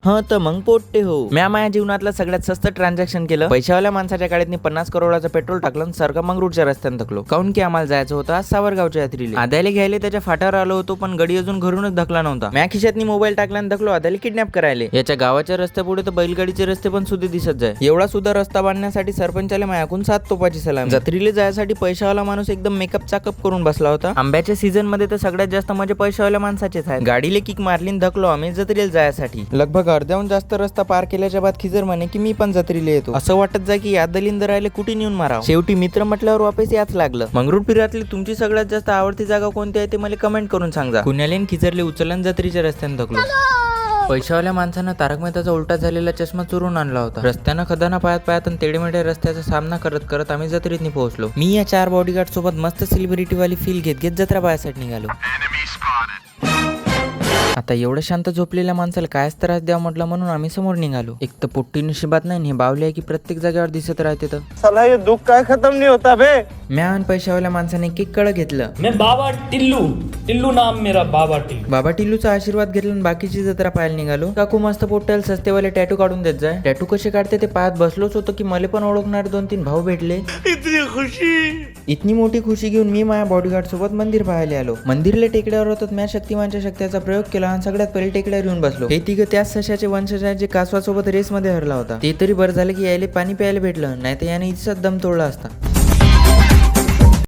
तर मग पोट्टे हो, म्या माझ्या जीवनातलं सगळ्यात स्वस्त ट्रान्झॅक्शन केलं. पैशावाल्या माणसाच्या गाडीत 50 करोडाचं पेट्रोल टाकलं आणि सरका मंगरूळच्या रस्त्यानं थकलो. काऊन की आम्हाला जायचं होतं आज सावरगावच्या यात्रेला. आद्याला घ्यायला त्याच्या फाट्यावर आलो होतो, पण गडी अजून घरूनच धकला नव्हता. म्या खिशातनी मोबाईल टाकला आणि धकलो आद्याला किडनॅप करायला. याच्या गावाच्या रस्त्यापुढे तर बैलगाडीचे रस्ते पण सुद्धा दिसत जाय. एवढा सुद्धा रस्ता बांधण्यासाठी सरपंचाला मायाकून 7 तोपाची सलाम. जत्रेला जायसाठी पैशावाला माणूस एकदम मेकअप चाकअप करून बसला होता. आंब्याच्या सीझन मध्ये तर सगळ्यात जास्त मजा पैशावाल्या माणसाचेच आहे. गाडीला किक मारली धकलो आम्ही जत्रेला जायसाठी. लगभग अर्ध्याहून जास्त रस्ता पार केल्याच्या बाद खिजर म्हणे की मी पण जत्रेला येतो. असं वाटत जाय की यादलिंद राहिले कुठे नेऊन मारावं. शेवटी मित्र म्हटल्यावर वापस याच लागलं. मंगरुळपिरातली तुमची सगळ्यात जास्त आवडती जागा कोणती आहे ते मला कमेंट करून सांगा. पुण्याला खिजरले उचलन जत्रेच्या रस्त्याने धकलो. पैशावाल्या माणसानं तारक मेहताचा उलटा झालेला चष्मा चोरून आणला होता. रस्त्यानं खदाना पायात आणि तेडेमेडे रस्त्याचा सामना करत करत आम्ही जत्रेत पोहोचलो. मी या 4 बॉडीगार्ड सोबत मस्त सेलिब्रिटी वाली फील घेत जत्रा पायासाठी निघालो. आता एवढं शांत झोपलेल्या माणसाला कायच त्रास द्यावा म्हटलं म्हणून आम्ही समोर निघालो. एक तर पोट्टी नशिबात नाही, हे बावले आहे की प्रत्येक जागेवर दिसत राहते. तर साला ये दुख काय खत्म नहीं होता बे. म्या आणि पैशावाल्या माणसाने केक कळ घेतलं. मैं बाबा टिल्लू नाम मेरा बाबा टिल्लू. बाबा टिल्लूचा आशीर्वाद घेतला आणि बाकीची जत्रा पाहायला निघालो. काकू मस्त पोट्ट्याला सस्तेवाले टॅटू काढून देत जाय. टॅटू कसे काढते ते पायात बसलोच होतो की मला पण ओळखणारे 2-3 भाऊ भेटले. इतनी मोठी खुशी घेऊन मी माझ्या बॉडीगार्ड सोबत मंदिर पाहायला आलो. मंदिरला टेकड्यावर होतात. म्या शक्तिमानच्या शक्त्याचा प्रयोग केला आणि सगळ्यात पहिले टेकड्यावर येऊन बसलो. हे तिघं त्याच सशाचे वंशज आहेत जे कासवासोबत रेस मध्ये हरला होता. ते तरी बरं झालं की यायला पाणी प्यायला भेटलं, नाही तर याने इथचाच दम तोडला असता.